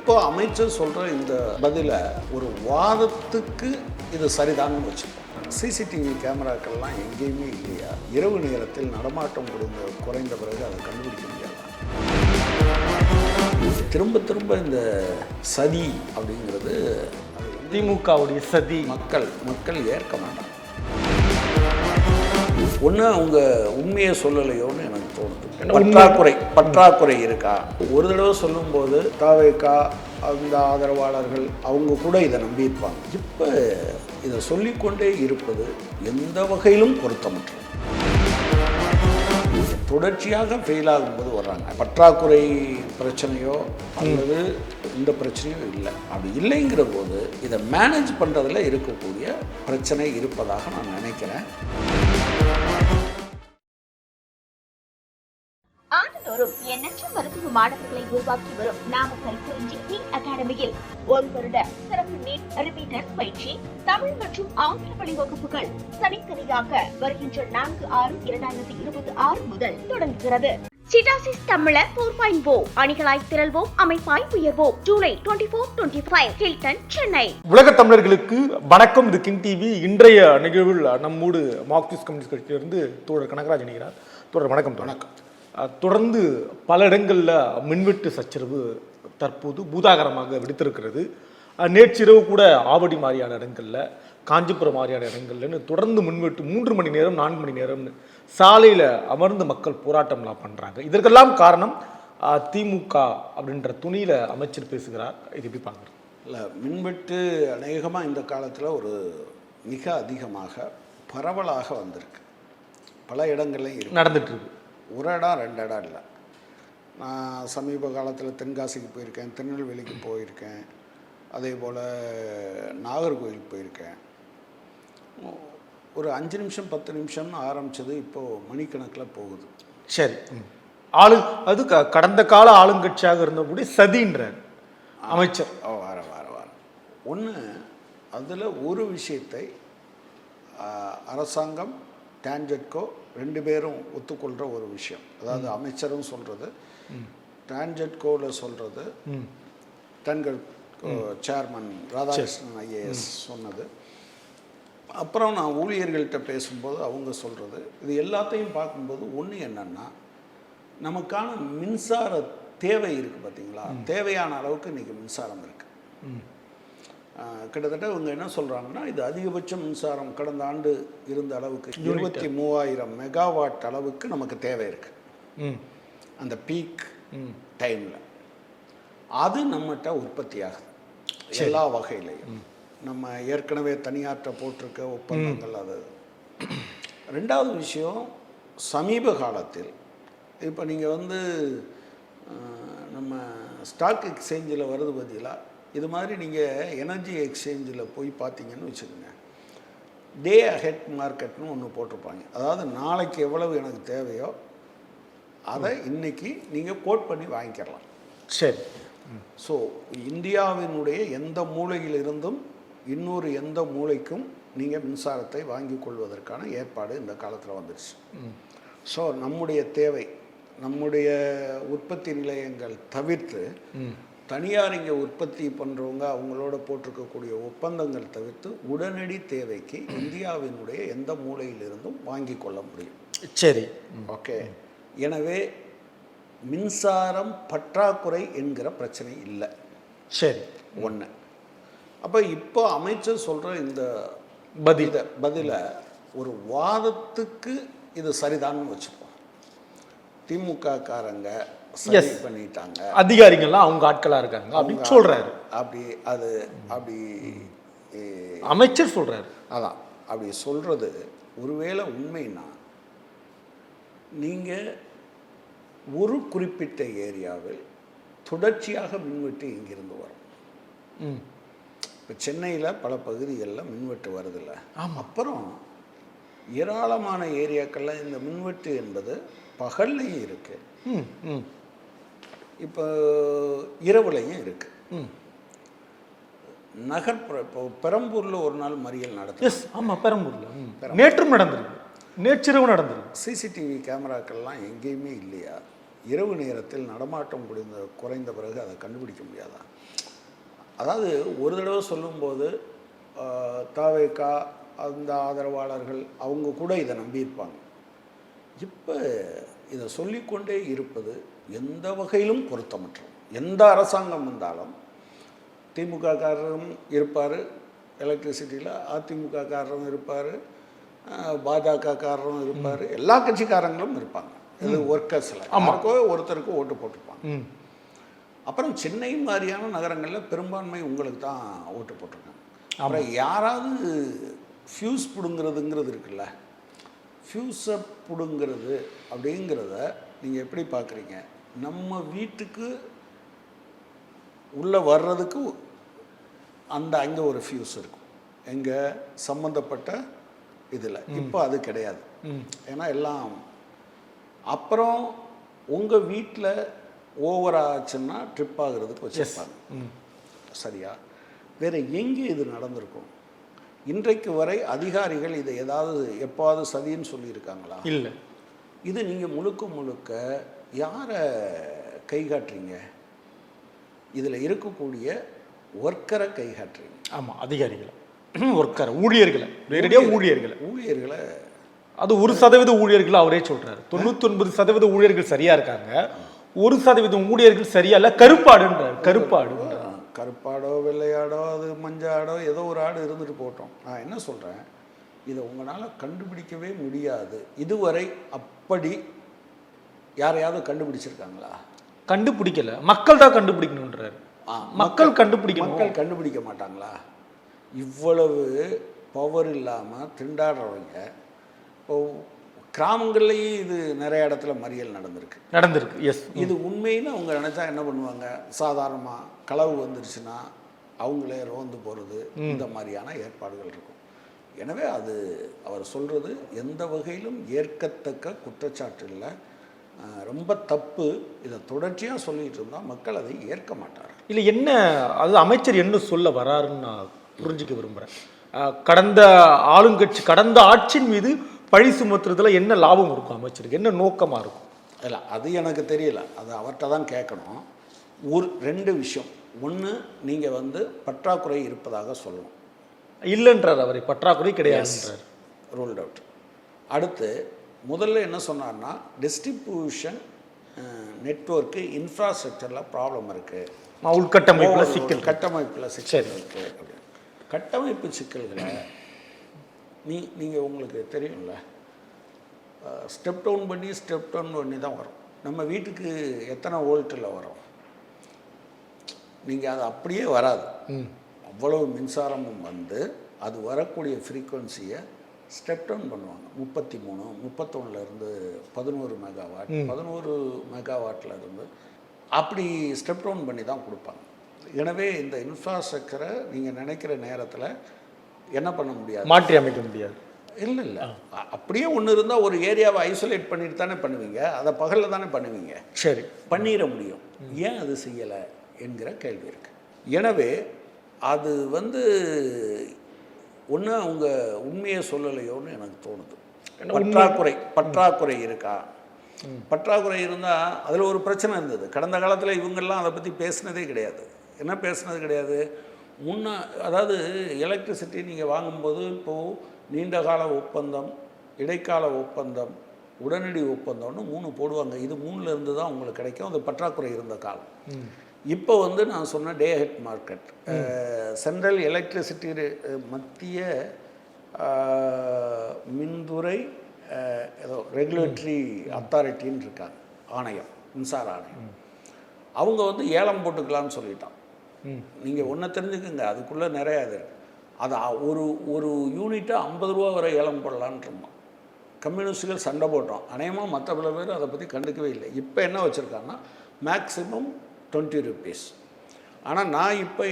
இப்போ அமைச்சர் சொல்கிற இந்த பதிலை ஒரு வாதத்துக்கு இது சரிதான்னு வச்சுப்போம். சிசிடிவி கேமராக்கள்லாம் எங்கேயுமே இல்லையா? இரவு நேரத்தில் நடமாட்டம் குறைந்த பிறகு அதை கண்டுபிடிக்க முடியாது. திரும்ப திரும்ப இந்த சதி அப்படிங்கிறது திமுகவுடைய சதி மக்கள் ஏற்க மாட்டாங்க. ஒன்று அவங்க உண்மையை சொல்லலையோன்னு எனக்கு தோணுது. பற்றாக்குறை இருக்கா? ஒரு தடவை சொல்லும்போது தாவேகா அந்த ஆதரவாளர்கள் அவங்க கூட இதை நம்பியிருப்பாங்க. இப்போ இதை சொல்லிக்கொண்டே இருப்பது எந்த வகையிலும் பொருத்தமற்றது. தொடர்ச்சியாக ஃபெயில் ஆகும்போது வர்றாங்க. பற்றாக்குறை பிரச்சனையோ அல்லது இந்த பிரச்சனையோ இல்லை. அப்படி இல்லைங்கிற போது இதை மேனேஜ் பண்ணுறதுல இருக்கக்கூடிய பிரச்சனை இருப்பதாக நான் நினைக்கிறேன். ஆண்டுதோறும் எண்ணற்ற மருத்துவ மாணவர்களை உருவாக்கி வரும் நாமக்கல் குறிஞ்சி அகாடமியில் ஒரு வருட சிறப்பு நீட் ரிப்பீட்டர் பயிற்சி தமிழ் மற்றும் ஆங்கில வழி வகுப்புகள் தனித்தனியாக வருகின்ற 4/6/2026 முதல் தொடங்குகிறது. சிட்டாசிஸ் தமிழர் 4.0 அணிகளாய் திரள்வோம், அமைப்பாய் உயர்வோம். ஜூலை 24-25 ஹில்டன், சென்னை. உலக தமிழர்களுக்கு வணக்கம். இது கிங் டிவி. இன்றைய நிகழ்வில் நம்மோடு மார்க்சிஸ்ட் கம்யூனிஸ்ட் கட்சியிலிருந்து தோழர் கனகராஜ் இணைகிறார். தோழர் வணக்கம். வணக்கம். தொடர்ந்து பல இடங்களில் மின்வெட்டு சச்சரவு தற்போது பூதாகரமாக வெடித்திருக்கிறது. நேற்றிரவு கூட ஆவடி மாதிரியான இடங்களில், காஞ்சிபுரம் மாதிரியான இடங்கள்லன்னு தொடர்ந்து மின்வெட்டு 3 மணி நேரம் 4 மணி நேரம்னு சாலையில் அமர்ந்து மக்கள் போராட்டம்லாம் பண்ணுறாங்க. இதற்கெல்லாம் காரணம் திமுக அப்படின்ற துணியில் அமைச்சர் பேசுகிறார். இது எப்படி பார்க்குறது? இல்லை, மின்வெட்டு அநேகமாக இந்த காலத்தில் ஒரு மிக அதிகமாக பரவலாக வந்திருக்கு. பல இடங்கள்லையும் நடந்துட்டுருக்கு. ஒரு இடம் 2 இடம் இல்லை. நான் சமீப காலத்தில் தென்காசிக்கு போயிருக்கேன், திருநெல்வேலிக்கு போயிருக்கேன், அதே போல் நாகர்கோவில் போயிருக்கேன். ஒரு 5 நிமிஷம் 10 நிமிஷம்னு ஆரம்பித்தது இப்போது மணிக்கணக்கில் போகுது. சரி, அது கடந்த கால ஆளுங்கட்சியாக இருந்தபடி சதின்றார் அமைச்சர். வர ஒன்று, அதில் ஒரு விஷயத்தை அரசாங்கம் டான்ஜெட்கோ 2 பேரும் ஒத்துக்கொள்கிற ஒரு விஷயம். அதாவது அமைச்சரும் சொல்கிறது, டான்ஜெட்கோவில் சொல்கிறது, டான்ஜெட்கோ சேர்மன் ராதாகிருஷ்ணன் ஐஏஎஸ் சொன்னது. அப்புறம் நான் ஊழியர்கள்ட்ட பேசும்போது அவங்க சொல்கிறது. இது எல்லாத்தையும் பார்க்கும்போது ஒன்று என்னென்னா, நமக்கான மின்சார தேவை இருக்குது பார்த்தீங்களா? தேவையான அளவுக்கு இன்றைக்கி மின்சாரம் இருக்குது. கிட்டத்தட்ட இவங்க என்ன சொல்கிறாங்கன்னா, இது அதிகபட்ச மின்சாரம் கடந்த ஆண்டு இருந்த அளவுக்கு 23,000 மெகாவாட் அளவுக்கு நமக்கு தேவை இருக்குது. அந்த பீக் டைமில் அது நம்மகிட்ட உற்பத்தி ஆகுது எல்லா வகையிலையும். நம்ம ஏற்கனவே தனியாற்ற போட்டிருக்க ஒப்பந்தங்கள் அது. 2வது விஷயம், சமீப காலத்தில் இப்போ நீங்கள் நம்ம ஸ்டாக் எக்ஸ்சேஞ்சில் வருது பதிலாக இது மாதிரி நீங்கள் எனர்ஜி எக்ஸ்சேஞ்சில் போய் பார்த்தீங்கன்னு வச்சுக்கோங்க, டே அஹெட் மார்க்கெட்னு ஒன்று போட்டிருப்பாங்க. அதாவது நாளைக்கு எவ்வளவு எனக்கு தேவையோ அதை இன்றைக்கி நீங்கள் கோட் பண்ணி வாங்கிக்கலாம். சரி. ஸோ இந்தியாவினுடைய எந்த மூலையிலிருந்தும் இன்னொரு எந்த மூலைக்கும் நீங்கள் மின்சாரத்தை வாங்கி கொள்வதற்கான ஏற்பாடு இந்த காலத்தில் வந்துடுச்சு. ஸோ நம்முடைய தேவை, நம்முடைய உற்பத்தி நிலையங்கள் தவிர்த்து தனியார் இங்கே உற்பத்தி பண்ணுறவங்க அவங்களோட போட்டிருக்கக்கூடிய ஒப்பந்தங்கள் தவிர்த்து உடனடி தேவைக்கு இந்தியாவினுடைய எந்த மூலையிலிருந்தும் வாங்கி கொள்ள முடியும். சரி, ஓகே. எனவே மின்சாரம் பற்றாக்குறை என்கிற பிரச்சனை இல்லை. சரி, ஒன்று. அப்போ இப்போ அமைச்சர் சொல்கிற இந்த பதிலை ஒரு வாதத்துக்கு இது சரிதான்னு வச்சுப்போம். திமுக காரங்க சரி பண்ணிட்டாங்க, அதிகாரிகள்லாம் அவங்க ஆட்களாக இருக்காங்க அப்படின்னு சொல்கிறாரு. அப்படி அமைச்சர் சொல்கிறாரு. அதான் அப்படி சொல்கிறது ஒருவேளை உண்மைன்னா, நீங்கள் ஒரு குறிப்பிட்ட ஏரியாவில் தொடர்ச்சியாக மின்வெட்டு இங்கிருந்து வரும். இப்போ சென்னையில் பல பகுதிகளில் மின்வெட்டு வருதில்ல. அப்புறம் ஏராளமான ஏரியாக்களில் இந்த மின்வெட்டு என்பது பகல்லையும் இருக்குது, இப்போ இரவுலையும் இருக்குது. நகர்ப்புற இப்போ பெரம்பூரில் ஒரு நாள் மறியல் நடந்தது. ஆமாம், பெரம்பூரில் நேற்றும் நடந்திருக்கு, நேற்றிரவு நடந்திருக்கு. சிசிடிவி கேமராக்கள்லாம் எங்கேயுமே இல்லையா? இரவு நேரத்தில் நடமாட்டம் குறைந்த பிறகு அதை கண்டுபிடிக்க முடியாதா? அதாவது ஒரு தடவை சொல்லும்போது தாவேகா அந்த ஆதரவாளர்கள் அவங்க கூட இதை நம்பியிருப்பாங்க. இப்போ இதை சொல்லிக்கொண்டே இருப்பது எந்த வகையிலும் பொருத்தமற்றது. எந்த அரசாங்கம் வந்தாலும் திமுக காரரும் இருப்பார் எலக்ட்ரிசிட்டியில், அதிமுக காரரும் இருப்பார், பாஜக காரரும் இருப்பார், எல்லா கட்சிக்காரங்களும் இருப்பாங்க. இது ஒர்க்கர்ஸில் யாருக்கோ ஒருத்தருக்கு ஓட்டு போட்டிருப்பாங்க. அப்புறம் சென்னை மாதிரியான நகரங்களில் பெரும்பான்மை உங்களுக்கு தான் ஓட்டு போட்டிருக்காங்க. அப்புறம் யாராவது ஃபியூஸ் பிடுங்கிறதுங்கிறது இருக்குல்ல, ஃபியூஸை பிடுங்கிறது அப்படிங்கிறத நீங்கள் எப்படி பார்க்குறீங்க? நம்ம வீட்டுக்கு உள்ளே வர்றதுக்கு அங்கே ஒரு ஃபியூஸ் இருக்கும் எங்கே சம்மந்தப்பட்ட இதில். இப்போ அது கிடையாது. ஏன்னா எல்லாம் அப்புறம் உங்கள் வீட்டில் ஓவர் ஆச்சுன்னா ட்ரிப் ஆகுறதுக்கு வச்சுருப்பாங்க. சரியா? வேறு எங்கே இது நடந்திருக்கும்? இன்றைக்கு வரை அதிகாரிகள் இதை ஏதாவது எப்பாவது சதின்னு சொல்லியிருக்காங்களா? இல்லை. இது நீங்கள் முழுக்க முழுக்க யாரை கை காட்டுறீங்க? இதில் இருக்கக்கூடிய ஒர்க்கரை கை காட்டுறீங்க. ஆமாம், அதிகாரிகளை, ஒர்க்கரை, ஊழியர்களை, நேரடியாக ஊழியர்களை. அது 1% ஊழியர்கள் அவரே சொல்கிறார். 99% ஊழியர்கள் சரியாக இருக்காங்க, 1% ஊழியர்கள் சரியா இல்லை, கருப்பாடுன்றார். கருப்பாடோ வெள்ளையாடோ அது மஞ்சாடோ ஏதோ ஒரு ஆடு இருந்துட்டு போட்டோம். நான் என்ன சொல்கிறேன், இதை உங்களால் கண்டுபிடிக்கவே முடியாது. இதுவரை அப்படி யாரையாவது கண்டுபிடிச்சிருக்காங்களா? கண்டுபிடிக்கல. மக்கள் தான் கண்டுபிடிக்கணுன்றார். மக்கள் கண்டுபிடிக்க மாட்டாங்களா? இவ்வளவு பவர் இல்லாமல் திண்டாடுறவங்க இப்போ கிராமங்கள்லேயே இது நிறைய இடத்துல மறியல் நடந்திருக்கு. எஸ். இது உண்மைன்னு அவங்க நினச்சா என்ன பண்ணுவாங்க? சாதாரணமாக களவு வந்துருச்சுன்னா அவங்களே ரோந்து போகிறது, இந்த மாதிரியான ஏற்பாடுகள் இருக்கும். எனவே அது அவர் சொல்கிறது எந்த வகையிலும் ஏற்கத்தக்க குற்றச்சாட்டு இல்லை, ரொம்ப தப்பு. இதை தொடர்ச்சியாக சொல்லிட்டு இருந்தால் மக்கள் அதை ஏற்க மாட்டார். இல்லை என்ன அது அமைச்சர் என்ன சொல்ல வராருன்னு நான் புரிஞ்சுக்க விரும்புகிறேன். கடந்த ஆளுங்கட்சி கடந்த ஆட்சியின் மீது பழி சுமத்துறதுல என்ன லாபம் இருக்கும் அமைச்சருக்கு? என்ன நோக்கமாக இருக்கும்? இல்லை, அது எனக்கு தெரியல. அது அவர்கிட்ட தான் கேட்கணும். ஒரு 2 விஷயம். ஒன்று, நீங்கள் பற்றாக்குறை இருப்பதாக சொல்லணும். இல்லைன்றார் அவரை. பற்றாக்குறை கிடையாதுன்றார். Ruled out. அடுத்து முதல்ல என்ன சொன்னார்னா, டிஸ்ட்ரிபியூஷன் நெட்வொர்க்கு இன்ஃப்ராஸ்ட்ரக்சரில் ப்ராப்ளம் இருக்குது, உள்கட்டமைப்பில் சிக்கல் இருக்குது. கட்டமைப்பு சிக்கல்களை நீங்கள் உங்களுக்கு தெரியும்ல, ஸ்டெப் டவுன் பண்ணி தான் வரும். நம்ம வீட்டுக்கு எத்தனை வோல்ட்டில் வரும்? நீங்கள் அது அப்படியே வராது. அவ்வளவு மின்சாரமும் அது வரக்கூடிய ஃப்ரீக்குவன்சியை ஸ்டெப் டவுன் பண்ணுவாங்க. 33, 31லேருந்து 11 மெகாவாட், 11 மெகாவாட்லேருந்து அப்படி ஸ்டெப் டவுன் பண்ணி தான் கொடுப்பாங்க. எனவே இந்த இன்ஃப்ராஸ்ட்ரக்சரை நீங்கள் நினைக்கிற நேரத்தில் என்ன பண்ண முடியாது, மாற்றி அமைக்க முடியாது. இல்லை அப்படியே ஒன்று இருந்தால் ஒரு ஏரியாவை ஐசோலேட் பண்ணிட்டு தானே பண்ணுவீங்க, அதை பகலில் தானே பண்ணுவீங்க. சரி, பண்ணிட முடியும். ஏன் அது செய்யலை என்கிற கேள்வி இருக்குது. எனவே அது ஒன்று அவங்க உண்மையை சொல்லலையோன்னு எனக்கு தோணுது. பற்றாக்குறை இருக்கா? பற்றாக்குறை இருந்தால் அதில் ஒரு பிரச்சனை இருந்தது. கடந்த காலத்தில் இவங்கெல்லாம் அதை பற்றி பேசினதே கிடையாது. என்ன பேசினது கிடையாது? அதாவது எலக்ட்ரிசிட்டி நீங்கள் வாங்கும்போது இப்போது நீண்ட கால ஒப்பந்தம், இடைக்கால ஒப்பந்தம், உடனடி ஒப்பந்தம்னு 3 போடுவாங்க. இது 3லேருந்து தான் உங்களுக்கு கிடைக்கும். அது பற்றாக்குறை இருந்த காலம். இப்போ நான் சொன்ன டே ஹெட் மார்க்கெட், சென்ட்ரல் எலக்ட்ரிசிட்டி மத்திய மின்துறை ஏதோ ரெகுலேட்டரி அத்தாரிட்டின்னு இருக்காங்க, ஆணையம், மின்சார ஆணையம். அவங்க ஏலம் போட்டுக்கலான்னு சொல்லிட்டான். நீங்கள் ஒன்றை தெரிஞ்சுக்குங்க, அதுக்குள்ளே நிறையா இது இருக்குது. அது ஒரு யூனிட்டை 50 ரூபா வரை ஏலம் போடலான்ட்டு இருந்தோம். கம்யூனிஸ்டுகள் சண்டை போட்டோம். அநேகமாக மற்ற பல பேர் அதை பற்றி கண்டுக்கவே இல்லை. இப்போ என்ன வச்சுருக்காங்கன்னா மேக்ஸிமம் 20 rupees. ஆனால் நான் இப்போ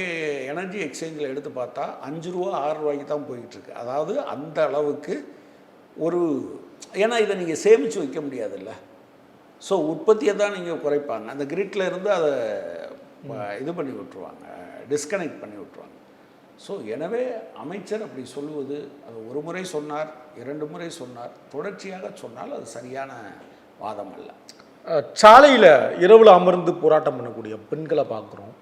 எனர்ஜி எக்ஸ்சேஞ்சில் எடுத்து பார்த்தா 5 ரூபா 6 ரூபாய்க்கு தான் போய்கிட்டுருக்கு. அதாவது அந்த அளவுக்கு ஏன்னா இதை நீங்கள் சேமித்து வைக்க முடியாதுல்ல. ஸோ உற்பத்தியை தான் நீங்கள் குறைப்பாங்க. அந்த கிரிட்டில் இருந்து அதை இது பண்ணி விட்டுருவாங்க, டிஸ்கனெக்ட் பண்ணி விட்டுருவாங்க. ஸோ எனவே அமைச்சர் அப்படி சொல்லுவது, அது ஒரு முறை சொன்னார், 2 முறை சொன்னார், தொடர்ச்சியாக சொன்னால் அது சரியான வாதம் அல்ல. சாலையில் இரவில் அமர்ந்து போராட்டம் பண்ணக்கூடிய பெண்களை பார்க்குறோம்.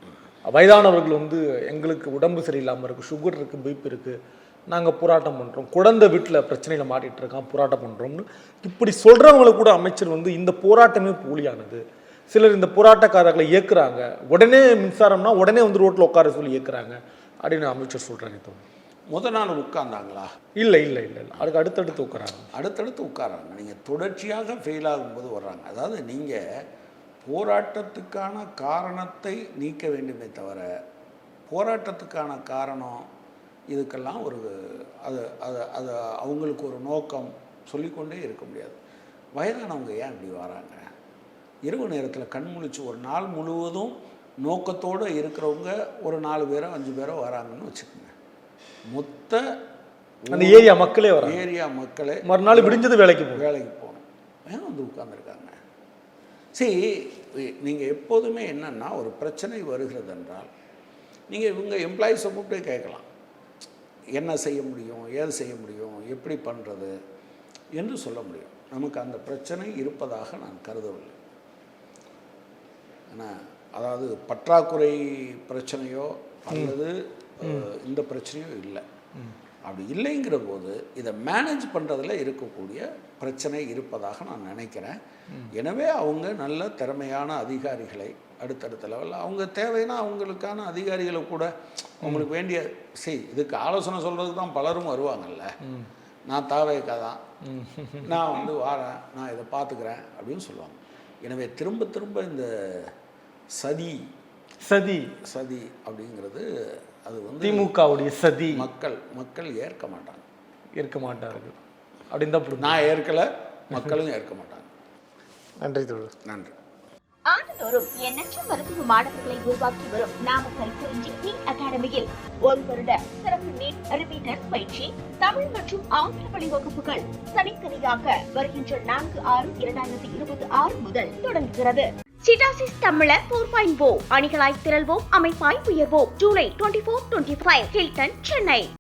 வயதானவர்கள் வந்து எங்களுக்கு உடம்பு சரியில்லாமல் இருக்குது, சுகர் இருக்குது, பிபி இருக்குது, நாங்கள் போராட்டம் பண்ணுறோம், குழந்தை வீட்டில் பிரச்சனையில் மாட்டிகிட்டு இருக்கான், போராட்டம் பண்ணுறோம்னு இப்படி சொல்கிறவங்களை கூட அமைச்சர் வந்து இந்த போராட்டமே போலியானது, சிலர் இந்த போராட்டக்காரர்களை இயக்குறாங்க, உடனே மின்சாரம்னா உடனே வந்து ரோட்டில் உட்கார சொல்லி இயக்குறாங்க அப்படின்னு அமைச்சர் சொல்கிறாங்க. தோணும் முதல் நாள் உட்கார்ந்தாங்களா? இல்லை இல்லை இல்லை இல்லை, அதுக்கு அடுத்தடுத்து உட்காராங்க. அடுத்தடுத்து உட்காராங்க. நீங்கள் தொடர்ச்சியாக ஃபெயில் ஆகும்போது வர்றாங்க. அதாவது நீங்கள் போராட்டத்துக்கான காரணத்தை நீக்க வேண்டுமே தவிர போராட்டத்துக்கான காரணம் இதுக்கெல்லாம் ஒரு அது அது அது அவங்களுக்கு ஒரு நோக்கம் சொல்லிக்கொண்டே இருக்க முடியாது. வயதானவங்க ஏன் இப்படி வராங்க? இரவு நேரத்தில் கண் முழிச்சு ஒரு நாள் முழுவதும் நோக்கத்தோடு இருக்கிறவங்க ஒரு 4 பேரோ 5 பேரோ வராங்கன்னு வச்சுக்கோங்க. மொத்த அந்த ஏரியா மக்களே வர ஏரியா மக்களே மறுநாள் விடிஞ்சது வேலைக்கு போகணும். ஏன் வந்து உட்கார்ந்துருக்காங்க? சரி, நீங்கள் எப்போதுமே என்னென்னா ஒரு பிரச்சனை வருகிறது என்றால் நீங்கள் இவங்க எம்ப்ளாயீஸை கூப்பிட்டு கேட்கலாம், என்ன செய்ய முடியும், ஏது செய்ய முடியும், எப்படி பண்ணுறது என்று சொல்ல முடியும். நமக்கு அந்த பிரச்சனை இருப்பதாக நான் கருதவில்லை. ஏன்னா அதாவது பற்றாக்குறை பிரச்சனையோ அல்லது இந்த பிரச்சனையோ இல்லை. அப்படி இல்லைங்கிற போது இதை மேனேஜ் பண்ணுறதுல இருக்கக்கூடிய பிரச்சனை இருப்பதாக நான் நினைக்கிறேன். எனவே அவங்க நல்ல திறமையான அதிகாரிகளை அடுத்தடுத்த லெவலில் அவங்க தேவைன்னா அவங்களுக்கான அதிகாரிகளை கூட அவங்களுக்கு வேண்டிய இதுக்கு ஆலோசனை சொல்கிறதுக்கு தான் பலரும் வருவாங்கல்ல. நான் தாவேக்கா தான், நான் வந்து வாரேன், நான் இதை பார்த்துக்கிறேன் அப்படின்னு சொல்லுவாங்க. எனவே திரும்ப திரும்ப இந்த சதி சதி சதி அப்படிங்கிறது அது வந்து திமுகவுடைய சதி மக்கள் ஏற்க மாட்டார்கள் அப்படின்னு தான் நான் ஏற்கலை, மக்களும் ஏற்க மாட்டாங்க. நன்றி தோழர். நன்றி. ஆண்டுதோறும் எண்ணற்ற மருத்துவ மாணவர்களை உருவாக்கி வரும் நாமக்கல் குறிஞ்சி நீட் அகாடமியில் 1 வருட சிறப்பு நீட் ரிப்பீட்டர்ஸ் பயிற்சி தமிழ் மற்றும் ஆங்கில வழி வகுப்புகள் தனித்தனியாக வருகின்ற 4/6/2026 முதல் தொடங்குகிறது. சிட்டாசிஸ் தமிழர் 4.0 அணிகளாய் திரள்வோம், அமைப்பாய் உயர்வோம். ஜூலை 24-25 ஹில்டன், சென்னை.